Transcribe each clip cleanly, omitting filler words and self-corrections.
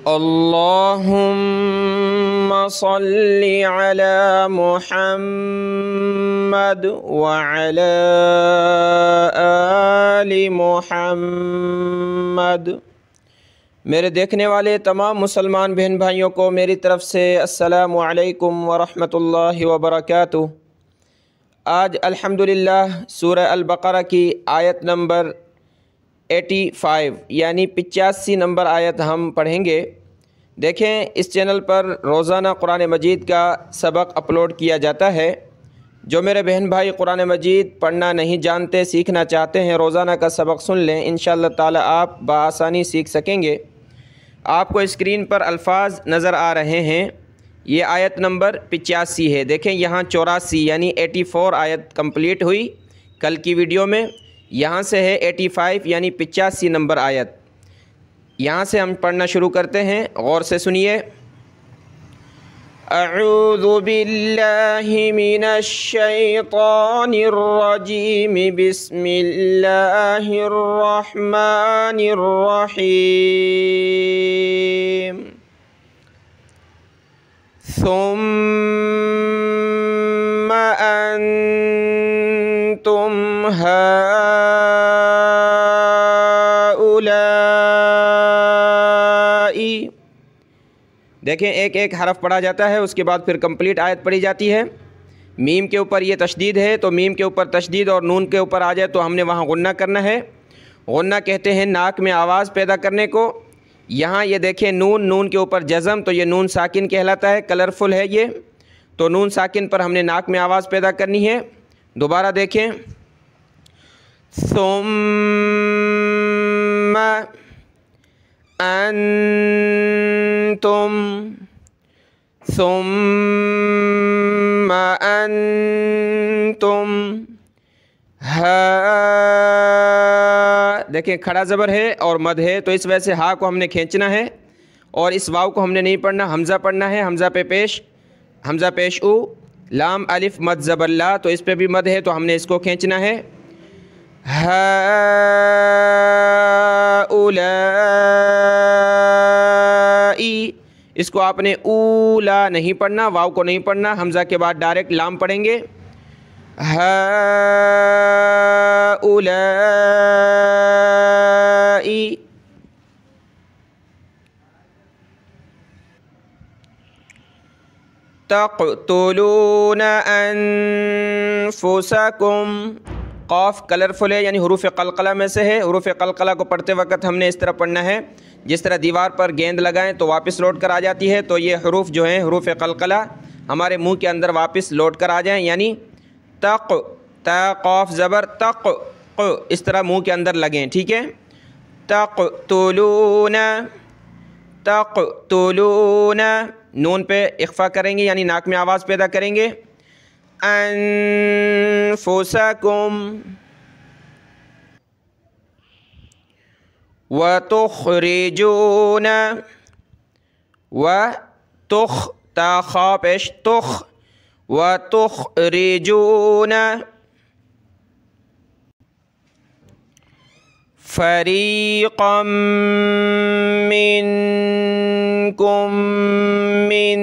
اللهم صل على محمد وعلى آل محمد۔ میرے دیکھنے والے تمام مسلمان بہن بھائیوں کو میری طرف سے السلام علیکم ورحمۃ اللہ وبرکاتہ۔ آج الحمدللہ سورہ البقرہ کی آیت نمبر 85 یعنی 85 نمبر آیت ہم پڑھیں گے۔ دیکھیں، اس چینل پر روزانہ قرآن مجید کا سبق اپلوڈ کیا جاتا ہے۔ جو میرے بہن بھائی قرآن مجید پڑھنا نہیں جانتے، سیکھنا چاہتے ہیں، روزانہ کا سبق سن لیں، انشاءاللہ تعالی آپ بآسانی سیکھ سکیں گے۔ آپ کو اسکرین پر الفاظ نظر آ رہے ہیں، یہ آیت نمبر 85 ہے۔ دیکھیں یہاں 84 یعنی 84 آیت کمپلیٹ ہوئی کل کی ویڈیو میں، یہاں سے ہے 85 یعنی 85 نمبر آیت۔ یہاں سے ہم پڑھنا شروع کرتے ہیں، غور سے سنیے۔ اعوذ باللہ من الشیطان الرجیم، بسم اللہ الرحمن الرحیم۔ ثم انتم دیکھیں ایک ایک حرف پڑھا جاتا ہے، اس کے بعد پھر کمپلیٹ آیت پڑھی جاتی ہے۔ میم کے اوپر یہ تشدید ہے تو میم کے اوپر تشدید، اور نون کے اوپر آ جائے تو ہم نے وہاں غنہ کرنا ہے۔ غنہ کہتے ہیں ناک میں آواز پیدا کرنے کو۔ یہاں یہ دیکھیں نون کے اوپر جزم، تو یہ نون ساکن کہلاتا ہے، کلرفل ہے یہ، تو نون ساکن پر ہم نے ناک میں آواز پیدا کرنی ہے۔ دوبارہ دیکھیں، ثم انتم، ثم انتم دیکھیں کھڑا زبر ہے اور مد ہے، تو اس وجہ سے ہا کو ہم نے کھینچنا ہے، اور اس واو کو ہم نے نہیں پڑھنا، حمزہ پڑھنا ہے۔ حمزہ پہ پیش، حمزہ پیش او، لام الف مد زبر لا، تو اس پہ بھی مد ہے تو ہم نے اس کو کھینچنا ہے۔ ہؤلائی، اس کو آپ نے اولا نہیں پڑھنا، واو کو نہیں پڑھنا، حمزہ کے بعد ڈائریکٹ لام پڑھیں گے۔ ہؤلائی، تقتلون انفسکم، قاف کلرفل ہے یعنی حروف قلقلہ میں سے ہے۔ حروف قلقلہ کو پڑھتے وقت ہم نے اس طرح پڑھنا ہے جس طرح دیوار پر گیند لگائیں تو واپس لوٹ کر آ جاتی ہے، تو یہ حروف جو ہیں حروف قلقلہ ہمارے منہ کے اندر واپس لوٹ کر آ جائیں، یعنی تق، تا قاف زبر، تق، اس طرح منہ کے اندر لگیں، ٹھیک ہے۔ تقتلون، تقتلون، نون پہ اخفا کریں گے یعنی ناک میں آواز پیدا کریں گے۔ انفسکم، وتخرجون، وتخ، تا خا پیش، تخ، وتخرجون، فریقا منکم من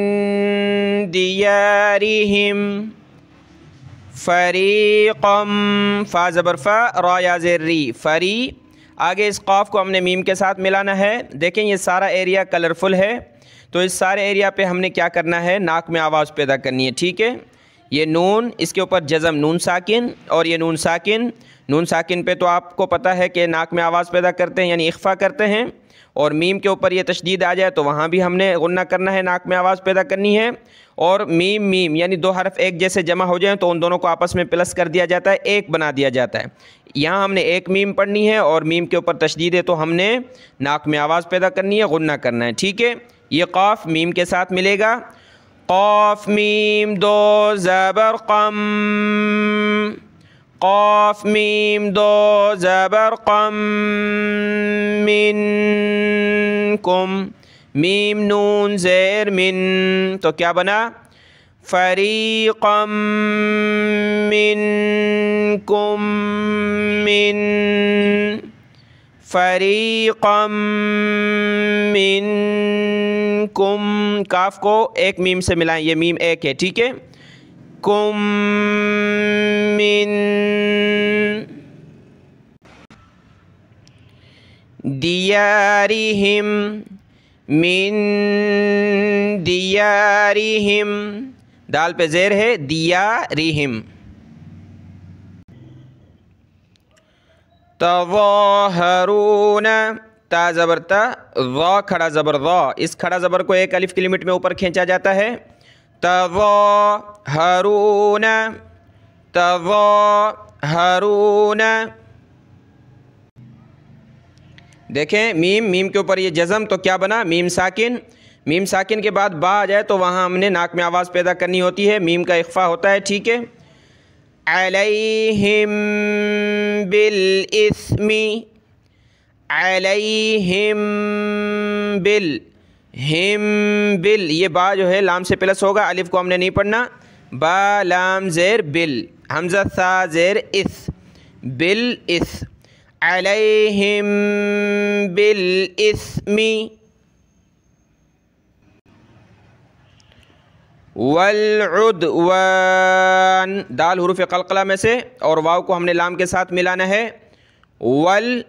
دیارہم، فریقا، فا زبر فا، را یا زیر ری، فری، آگے اس قاف کو ہم نے میم کے ساتھ ملانا ہے۔ دیکھیں یہ سارا ایریا کلرفل ہے، تو اس سارے ایریا پہ ہم نے کیا کرنا ہے، ناک میں آواز پیدا کرنی ہے، ٹھیک ہے۔ یہ نون، اس کے اوپر جزم نون ساکن، اور یہ نون ساکن، نون ساکن پہ تو آپ کو پتہ ہے کہ ناک میں آواز پیدا کرتے ہیں یعنی اخفا کرتے ہیں، اور میم کے اوپر یہ تشدید آ جائے تو وہاں بھی ہم نے غنہ کرنا ہے، ناک میں آواز پیدا کرنی ہے۔ اور میم میم یعنی دو حرف ایک جیسے جمع ہو جائیں تو ان دونوں کو آپس میں پلس کر دیا جاتا ہے، ایک بنا دیا جاتا ہے۔ یہاں ہم نے ایک میم پڑھنی ہے اور میم کے اوپر تشدید ہے تو ہم نے ناک میں آواز پیدا کرنی ہے، غنہ کرنا ہے، ٹھیک ہے۔ یہ قاف میم کے ساتھ ملے گا، قاف میم دو زبر قم، قاف میم دو زبر قم، منکم، میم نون زیر من، تو کیا بنا، فریقا منکم من، فریقا منکم کم کاف کو ایک میم سے ملائیں، یہ میم ایک ہے، ٹھیک ہے. کم من دیارہم، من دیارہم، دال پہ زیر ہے، دیارہم. تظاہرون، تا زبر تا، ضا کھڑا زبر ضا، اس کھڑا زبر کو ایک الف کی لمٹ میں اوپر کھینچا جاتا ہے. تظاہرون، تظاہرون. دیکھیں میم، میم کے اوپر یہ جزم تو کیا بنا، میم ساکن. میم ساکن کے بعد با آ جائے تو وہاں ہم نے ناک میں آواز پیدا کرنی ہوتی ہے، میم کا اخفا ہوتا ہے، ٹھیک ہے. علیہم بالاسم، علیہم بال، ہم بل، یہ با جو ہے لام سے پلس ہوگا، الف کو ہم نے نہیں پڑھنا. با لام زیر بل، حمزہ ثا زیر اس، بل اس. علیہم بالاسم والعدوان، دال حروف قلقلہ میں سے اور واو کو ہم نے لام کے ساتھ ملانا ہے. والعدوان،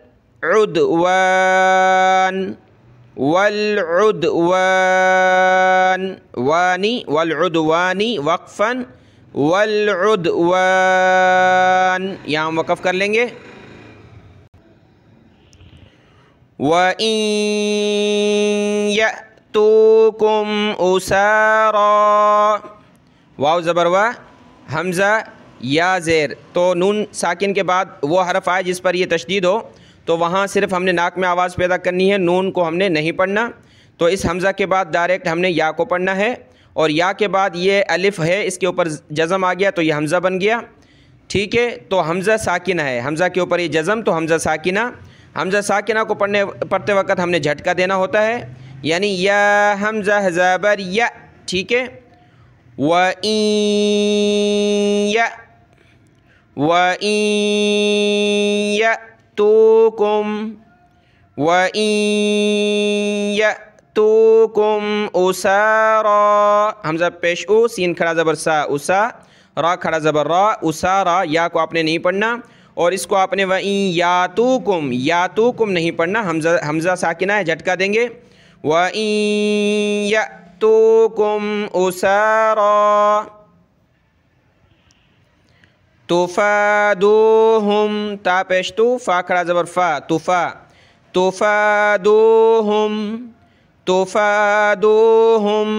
والعدوان، وانی والعدوانی وقفا، والعدوان یہاں ہم وقف کر لیں گے. وَإِن يَأْتُوكُمْ أُسَارَىٰ، واو زبر وا، حمزہ یا زیر، تو نون ساکن کے بعد وہ حرف آئے جس پر یہ تشدید ہو تو وہاں صرف ہم نے ناک میں آواز پیدا کرنی ہے، نون کو ہم نے نہیں پڑھنا. تو اس حمزہ کے بعد ڈائریکٹ ہم نے یا کو پڑھنا ہے، اور یا کے بعد یہ الف ہے، اس کے اوپر جزم آ گیا تو یہ حمزہ بن گیا، ٹھیک ہے. تو حمزہ ساکنہ ہے، حمزہ کے اوپر یہ جزم، تو حمزہ ساکنہ. حمزہ ساکنہ کو پڑھتے وقت ہم نے جھٹکا دینا ہوتا ہے، یعنی یا حمزہ زبر یا، ٹھیک ہے. وَإِن یا، وَإِن یَأْتُوکُم، وَإِن یَأْتُوکُم أُسَارَىٰ، حمزہ پیش او، سین کھڑا زبر سا، اسا، را کھڑا زبر را، اسارا، یا کو آپ نے نہیں پڑھنا، اور اس کو آپ نے وَإِن یَأْتُوکُم، یَأْتُوکُم نہیں پڑھنا، حمزہ ساکنہ ہے، جھٹکا دیں گے. وَإِن یَأْتُوکُم أُسَارَىٰ تُفَادُوهُمْ، تا پیشتو، فا کھڑا زبر فا، تفا، تُفَادُوهُمْ، تُفَادُوهُمْ.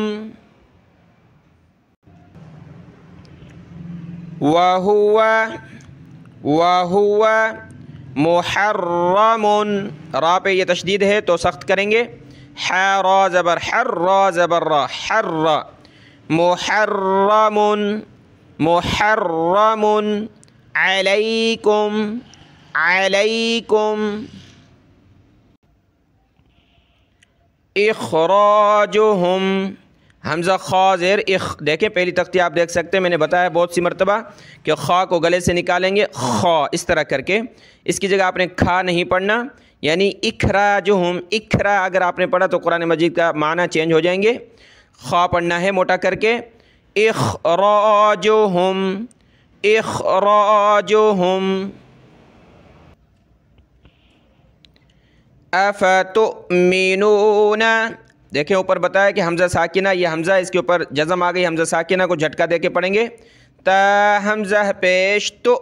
وَهُوَ، وَهُوَ مُحَرَّمٌ، را پہ یہ تشدید ہے تو سخت کریں گے. حا را زبر حر، را زبر را، حر، محرم، محرم. علیکم، علیکم. اخراجہم، حمزہ خا زیر اخ، دیکھیں پہلی تختی آپ دیکھ سکتے ہیں، میں نے بتایا بہت سی مرتبہ کہ خا کو گلے سے نکالیں گے، خا اس طرح کر کے، اس کی جگہ آپ نے کھا نہیں پڑھنا، یعنی اخراجہم، اخرا اگر آپ نے پڑھا تو قرآن مجید کا معنی چینج ہو جائیں گے. خا پڑھنا ہے موٹا کر کے. اخراجہم، اخراجہم. افتؤمنون، دیکھیں اوپر بتایا کہ حمزہ ساکنہ، یہ حمزہ اس کے اوپر جزم آ گئی، حمزہ ساکنہ کو جھٹکا دے کے پڑھیں گے. تا حمزہ پیش تو،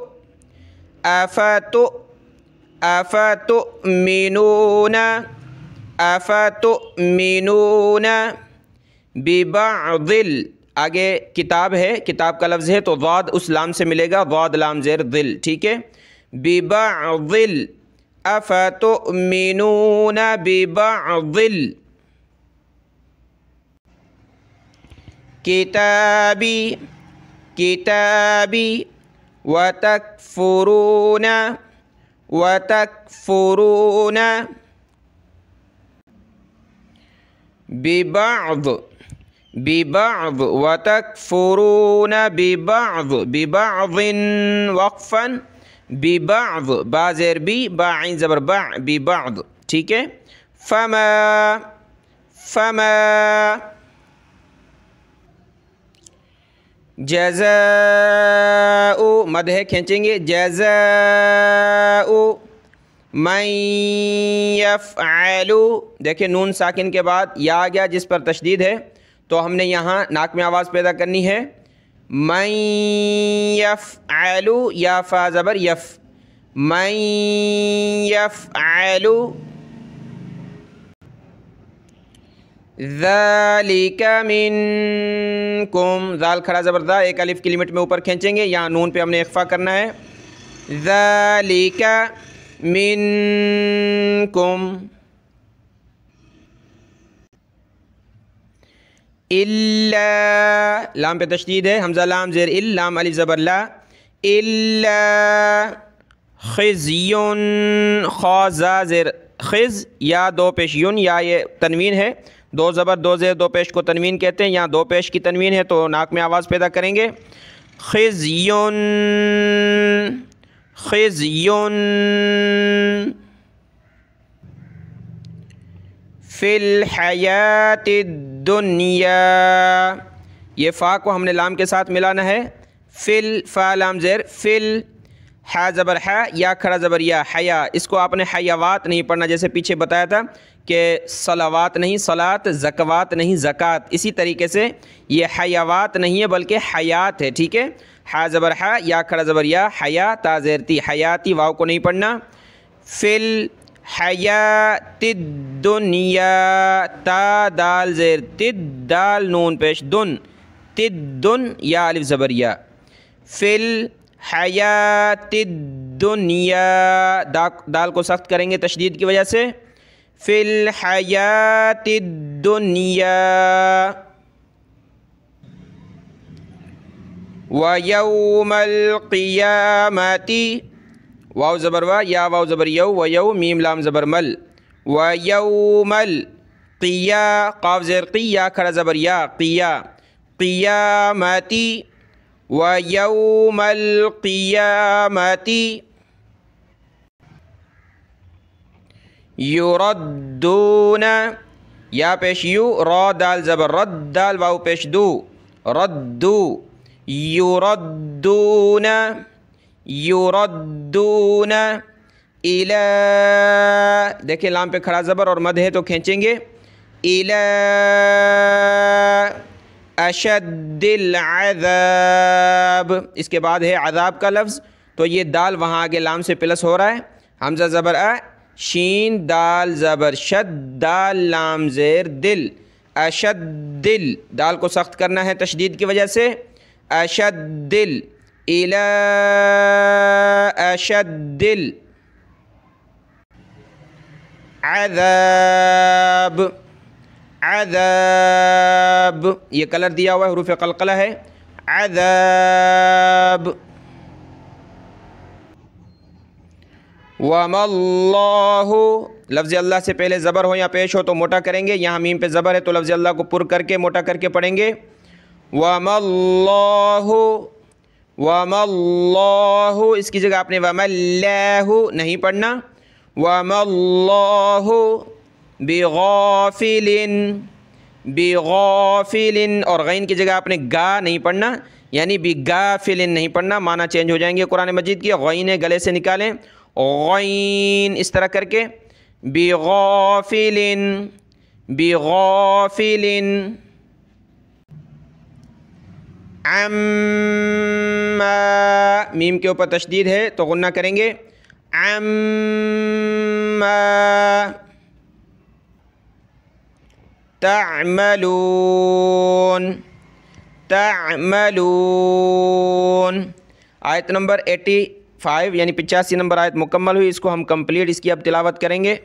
افتؤمنون، افتؤمنون ببعض، آگے کتاب ہے، کتاب کا لفظ ہے تو ضاد اس لام سے ملے گا، ضاد لام زیر ذل، ٹھیک ہے. ببعض، افتؤمنون ببعض کتابی، کتابی. وتکفرون، وتکفرون ببعض، ببعض. وتکفرون ببعض، ببعض وقفا، ببعض، با زیر بی، با عین زبر با، ببعض، ٹھیک ہے. فما، فما جزاء مد ہے کھینچیں گے جزاء من یفعل دیکھیں نون ساکن کے بعد یا آ گیا جس پر تشدید ہے تو ہم نے یہاں ناک میں آواز پیدا کرنی ہے من یفعل یا فا زبر یف من یفعل ذالک منکم ذال کھڑا زبردہ ایک الف کی لمٹ میں اوپر کھینچیں گے یہاں نون پہ ہم نے اخفا کرنا ہے ذالک منکم الا لام پہ تشدید ہے حمزہ لام زیر ال لام الف زبر لا الا خزی خا زا زیر خز یا دو پیش یون یا یہ تنوین ہے دو زبر دو زیر دو پیش کو تنوین کہتے ہیں یہاں دو پیش کی تنوین ہے تو ناک میں آواز پیدا کریں گے خزیون خزیون فی الحیات الدنیا یہ فا کو ہم نے لام کے ساتھ ملانا ہے فل فا لام زیر فل حا زبر حا یا کھڑا زبر یا حیا اس کو آپ نے حیوات نہیں پڑھنا جیسے پیچھے بتایا تھا کہ صلوات نہیں صلات زکوات نہیں زکات اسی طریقے سے یہ حیوات نہیں ہے بلکہ حیات ہے ٹھیک ہے حا زبر حا یا کھڑا زبر یا حیا تا زیر تی حیاتی واو کو نہیں پڑھنا فل حیات الدنیا تا دال زیر تد دال نون پیش دن تد دن یا الف زبر یا فل حیات الدنیا دال کو سخت کریں گے تشدید کی وجہ سے فی الحیات الدنیا ویوم القیامت واو زبر وا یا واو زبر یو ویو میم لام زبر مل ویوم القیا قاف زیر قی یا کھڑا زبر یا قیا قیامتی وَيَوْمَ الْقِيَامَةِ يُرَدُّونَ یا پیش یو را دال زبر رد دال واو پیش دو ردو يُرَدُّونَ يُرَدُّونَ إِلَى دیکھیں لام پہ کھڑا زبر اور مد ہے تو کھینچیں گے إِلَى اشد العذاب اس کے بعد ہے عذاب کا لفظ تو یہ دال وہاں آگے لام سے پلس ہو رہا ہے حمزہ زبر شین دال زبر شد دال لام زیر دل اشد دل دال کو سخت کرنا ہے تشدید کی وجہ سے اشد دل الی اشد عذاب عذاب یہ کلر دیا ہوا ہے حروف قلقلہ ہے عذاب وَمَا اللَّهُ لفظ اللہ سے پہلے زبر ہو یا پیش ہو تو موٹا کریں گے یہاں میم پہ زبر ہے تو لفظ اللہ کو پر کر کے موٹا کر کے پڑھیں گے وَمَا اللَّهُ وَمَا اللَّهُ اس کی جگہ آپ نے وَمَا اللَّهُ نہیں پڑھنا وَمَا اللَّهُ بغافل بغافل اور غین کی جگہ آپ نے گا نہیں پڑھنا یعنی بغافل نہیں پڑھنا معنی چینج ہو جائیں گے قرآن مجید کی غین گلے سے نکالیں غین اس طرح کر کے بغافل بغافل عما میم کے اوپر تشدید ہے تو غنہ کریں گے عما تعملون تعملون آیت نمبر 85 یعنی 85 نمبر آیت مکمل ہوئی اس کو ہم کمپلیٹ اس کی اب تلاوت کریں گے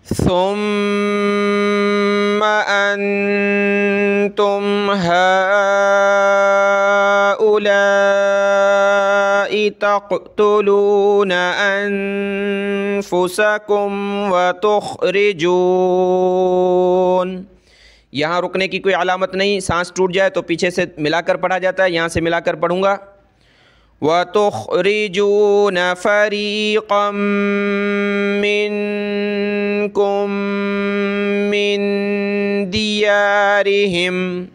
ثم انتم هؤلاء تقتلون انفسكم وتخرجون یہاں رکنے کی کوئی علامت نہیں سانس ٹوٹ جائے تو پیچھے سے ملا کر پڑھا جاتا ہے یہاں سے ملا کر پڑھوں گا وَتُخْرِجُونَ فَرِيقًا مِّن من دیارہم.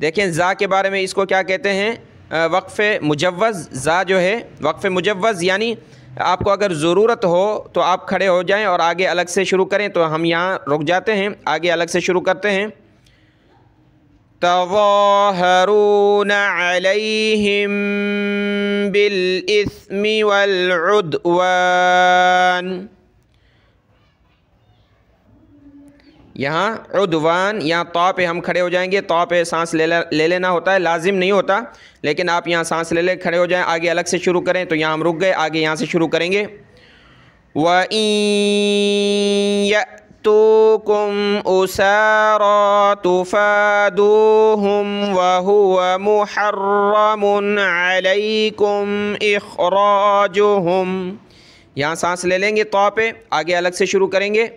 دیکھیں زا کے بارے میں اس کو کیا کہتے ہیں؟ وقف مجوز. زا جو ہے وقف مجوز، یعنی آپ کو اگر ضرورت ہو تو آپ کھڑے ہو جائیں اور آگے الگ سے شروع کریں، تو ہم یہاں رک جاتے ہیں، آگے الگ سے شروع کرتے ہیں. تظاہرون علیہم بالإثم والعدوان. یہاں عدوان، یہاں طا پہ ہم کھڑے ہو جائیں گے. طا پہ سانس لے لینا ہوتا ہے، لازم نہیں ہوتا، لیکن آپ یہاں سانس لے کھڑے ہو جائیں، آگے الگ سے شروع کریں. تو یہاں ہم رک گئے، آگے یہاں سے شروع کریں گے. وَإِن يَأْتُوكُمْ أُسَارَىٰ تُفَادُوهُمْ وَهُوَ مُحَرَّمٌ عَلَيْكُمْ إِخْرَاجُهُمْ. یہاں سانس لے لیں گے طا پہ، آگے الگ سے شروع کریں گے.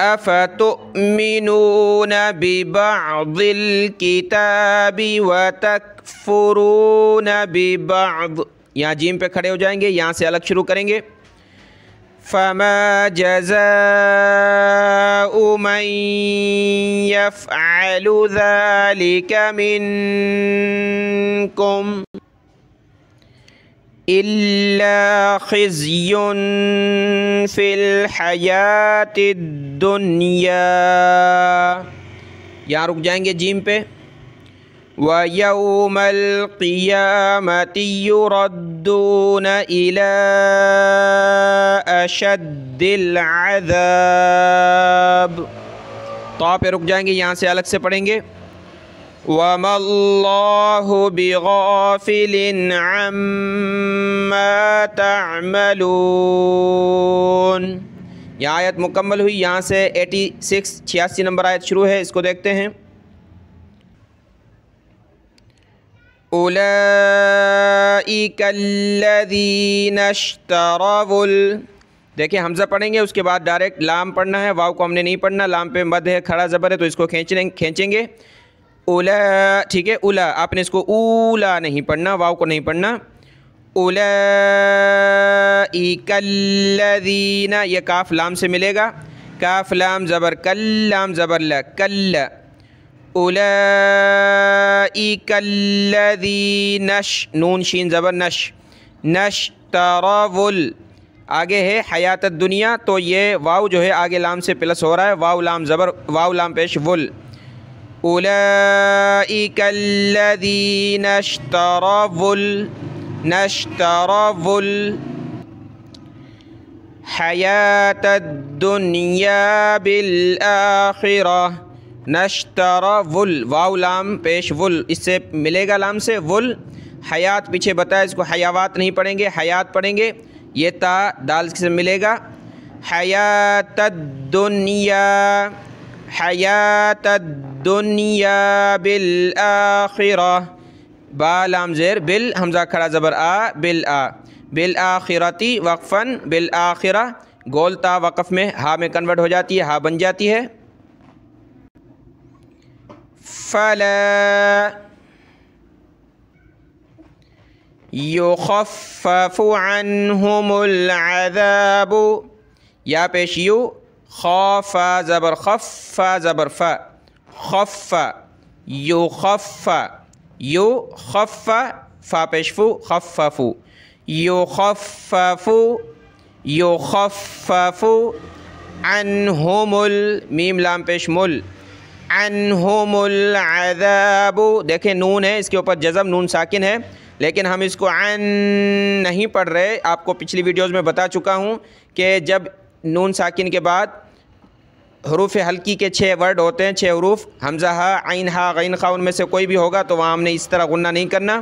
أَفَتُؤْمِنُونَ بِبَعْضِ الْكِتَابِ وَتَكْفُرُونَ بِبَعْضٍ. یہاں جیم پہ کھڑے ہو جائیں گے، یہاں سے الگ شروع کریں گے. فَمَا جَزَاءُ مَن يَفْعَلُ ذَلِكَ مِنكُمْ إِلَّا خِزْيٌ فِي الْحَيَاةِ الدُّنْيَا. یہاں رک جائیں گے جیم پہ. وَيَوْمَ الْقِيَامَةِ يُرَدُّونَ إِلَىٰ أَشَدِّ الْعَذَابِ. طا پہ رک جائیں گے، یہاں سے الگ سے پڑھیں گے. وَمَا اللَّهُ بِغَافِلٍ عَمَّا تَعْمَلُونَ. یہ آیت مکمل ہوئی. یہاں سے 86 نمبر آیت شروع ہے، اس کو دیکھتے ہیں. اولئک الذین اشتروا. دیکھیں حمزہ پڑھیں گے، اس کے بعد ڈائریکٹ لام پڑھنا ہے. واو کو ہم نے نہیں پڑھنا، لام پہ مد ہے، کھڑا زبر ہے، تو اس کو کھینچیں گے. اولا، ٹھیک ہے، اولا. آپ نے اس کو اولا نہیں پڑھنا، واو کو نہیں پڑھنا. اولئک الذین، یہ کاف لام سے ملے گا. کاف لام زبر کل، لام زبر ل، کل. اولئک الذین، نون شین زبر نش، نشتروا. آگے ہے حیات الدنیا، تو یہ واو جو ہے آگے لام سے پلس ہو رہا ہے. واو لام زبر، واو لام پیش ول. اولئک الذین اشتروا الحیات الدنیا بالآخرہ. نشتروا، واو لام پیش ول، اس سے ملے گا لام سے ول. حیات پیچھے بتایا، اس کو حیاوات نہیں پڑھیں گے، حیات پڑھیں گے. یہ تا دال سے ملے گا. حیات الدنیا، حیات الدنیا بالآخرہ. با لام زیر بال، حمزہ کھڑا زبر آ، بالآ. بالآخرتی وقفاً، بالآخرہ گول تا وقف میں ہا میں کنورٹ ہو جاتی ہے، ہا بن جاتی ہے. فلا یخفف عنہم العذاب. یا پیش یو، خاف زبر خف، زبر ف، خف. یخف، یو خف، فا پیش فو، خففو. یخفف عنہم میم لام پیش مل، عنہم العذاب. دیکھیں نون ہے، اس کے اوپر جزم، نون ساکن ہے، لیکن ہم اس کو عن نہیں پڑھ رہے. آپ کو پچھلی ویڈیوز میں بتا چکا ہوں کہ جب نون ساکن کے بعد حروف حلقی کے 6 ورڈ ہوتے ہیں، 6 حروف، حمزہ ہا، عین ہا، غین خا، ان میں سے کوئی بھی ہوگا تو وہاں ہم نے اس طرح غنہ نہیں کرنا.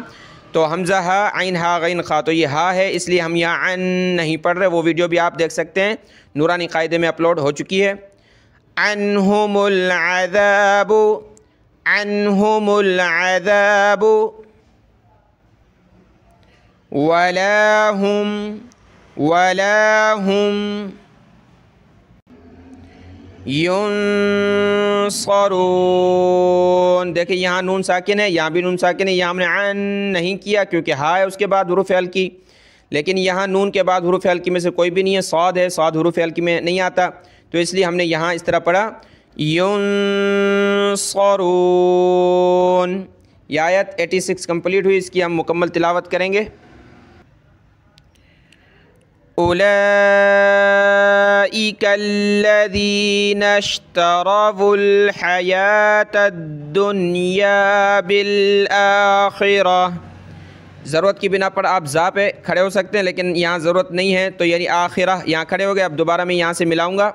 تو حمزہ ہا، عین ہا، غین خا، تو یہ ہا ہے، اس لیے ہم یہاں عن نہیں پڑھ رہے. وہ ویڈیو بھی آپ دیکھ سکتے ہیں، نورانی قاعدے میں اپلوڈ ہو چکی ہے. عنہم العذاب، عنہم العذاب. ولا هم ینصرون. دیکھیں یہاں نون ساکن ہے، یہاں بھی نون ساکن ہے. یہاں ہم نے عن نہیں کیا کیونکہ ہا ہے اس کے بعد حروف حلقی، لیکن یہاں نون کے بعد حروف حلقی میں سے کوئی بھی نہیں ہے، صاد ہے، صاد حروف حلقی میں نہیں آتا، تو اس لیے ہم نے یہاں اس طرح پڑھا ینصرون۔ یہ آیت 86 کمپلیٹ ہوئی، اس کی ہم مکمل تلاوت کریں گے۔ اولئک الذین اشتروا الحیاة الدنیا بالآخرہ۔ ضرورت کی بنا پر آپ زا پہ کھڑے ہو سکتے ہیں، لیکن یہاں ضرورت نہیں ہے، تو یعنی آخرہ یہاں کھڑے ہو گئے۔ اب دوبارہ میں یہاں سے ملاؤں گا،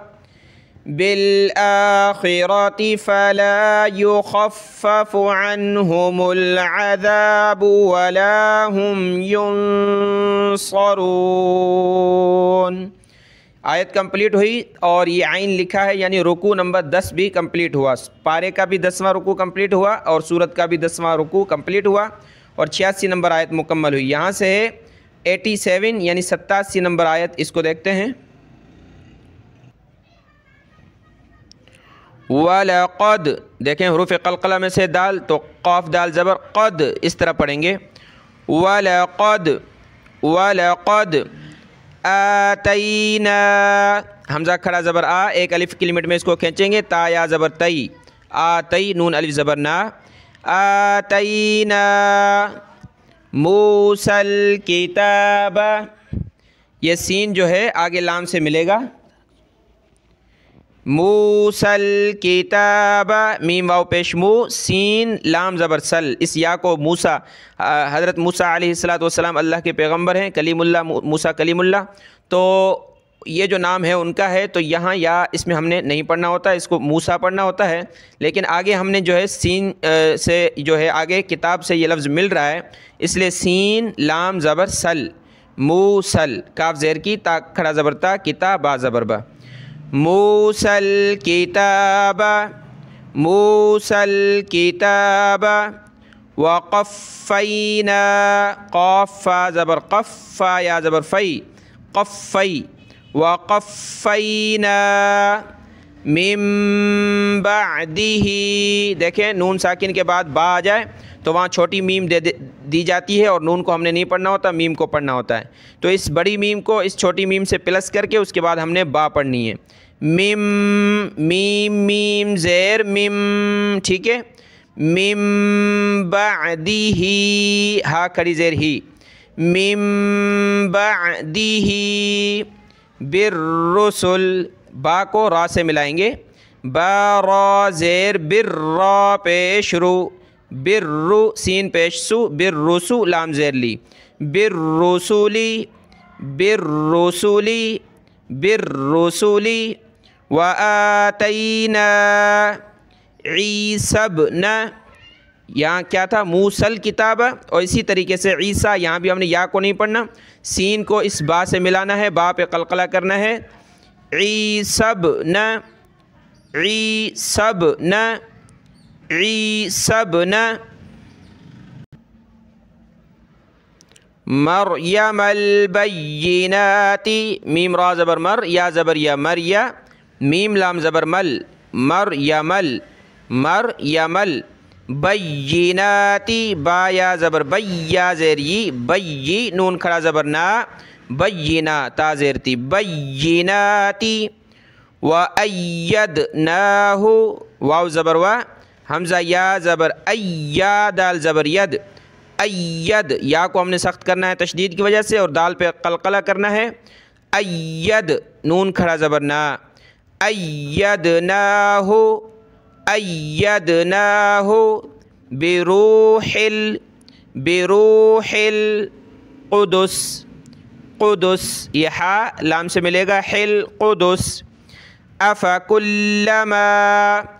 بالآخرۃ فلا یخفف عنہم العذاب ولا هم ینصرون۔ آیت کمپلیٹ ہوئی اور یہ عین لکھا ہے، یعنی رکوع نمبر 10 بھی کمپلیٹ ہوا، پارے کا بھی 10واں رکوع کمپلیٹ ہوا اور سورت کا بھی 10واں رکوع کمپلیٹ ہوا، اور 86 نمبر آیت مکمل ہوئی۔ یہاں سے ہے 87 یعنی 87 نمبر آیت، اس کو دیکھتے ہیں۔ وَلَقَدْ، دیکھیں حروف قلقلہ میں سے دال، تو قاف دال زبر قد اس طرح پڑھیں گے، وَلَقَدْ وَلَقَدْ آتَيْنَا، حمزہ کھڑا زبر آ، ایک الف کی لمٹ میں اس کو کھینچیں گے، تا یا زبر تئی، آتئی نون الف زبر نا، آتینا موسیٰ الکتاب، یہ سین جو ہے آگے لام سے ملے گا، موسیٰ الکتاب، میم واو پیش مو، سین لام زبر سل، اس یا کو موسیٰ، حضرت موسیٰ علیہ السلام اللہ کے پیغمبر ہیں، کلیم اللہ، موسیٰ کلیم اللہ، تو یہ جو نام ہے ان کا ہے، تو یہاں یا اس میں ہم نے نہیں پڑھنا ہوتا، اس کو موسیٰ پڑھنا ہوتا ہے، لیکن آگے ہم نے جو ہے سین سے جو ہے آگے کتاب سے یہ لفظ مل رہا ہے، اس لیے سین لام زبر سل، موسل، کاف زیر کی، تا کھڑا زبر تا، کتاب با زبر با، موسیٰ الکتاب، موسیٰ الکتاب، وقفینا، قاف فا زبر قف، فا یا زبر فی، قفی، وقفینا من بعدہ، دیکھیں نون ساکن کے بعد با آ جائے تو وہاں چھوٹی میم دی جاتی ہے، اور نون کو ہم نے نہیں پڑھنا ہوتا، میم کو پڑھنا ہوتا ہے، تو اس بڑی میم کو اس چھوٹی میم سے پلس کر کے اس کے بعد ہم نے با پڑھنی ہے، میم میم میم زیر میم، ٹھیک ہے، من بعدہ، ہا کھڑی زیر ہی، من بعدہ بالرسل، با کو را سے ملائیں گے، با را زیر بر را پیش رو، برو سین پیش سو، بالرسو لام زیر لی، بالرسولی، بالرسولی، بالرسولی، وآتینا عیسی ابن، یہاں کیا تھا موسیٰ الکتاب، اور اسی طریقے سے عیسیٰ، یہاں بھی ہم نے یا کو نہیں پڑھنا، سین کو اس با سے ملانا ہے، با پہ قلقلہ کرنا ہے، عیسی ابن، عیسی ابن، عیسی ابن مریم البینات، میم را زبر مر، یا زبر یا مریا، میم لام زبر مل، مریمل، مریمل، بیناتی، با یا زبر بی، یا زیر یی، بی نون کھڑا زبر نا، بینا تا زیر تی، بیناتی، وَأَيَّدْنَاهُ، واو زبر وا، حمزہ یا زبر ایا، دال زبر ید، اید، یا کو ہم نے سخت کرنا ہے تشدید کی وجہ سے، اور دال پہ قلقلہ کرنا ہے، اید نون کھڑا زبر نا، ایدناہ، ایدناہ بروح القدس، قدس، یہ ہا لام سے ملے گا، حل قدس، افکلما،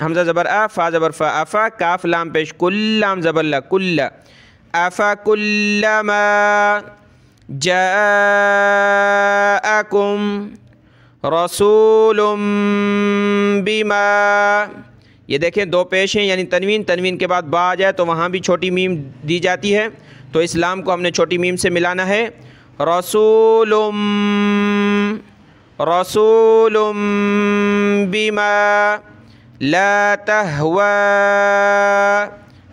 حمزہ زبر ا، فا زبر فا، افا کاف لام پیش کل لام زبر لا، کل، افکلما جاءکم رسول بما، یہ دیکھیں دو پیش ہیں، یعنی تنوین، تنوین کے بعد با آ جائے تو وہاں بھی چھوٹی میم دی جاتی ہے، تو اسلام کو ہم نے چھوٹی میم سے ملانا ہے، رسول رسول بما لا تہوی،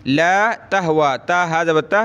لا تہوی، تا ہا زبر تا،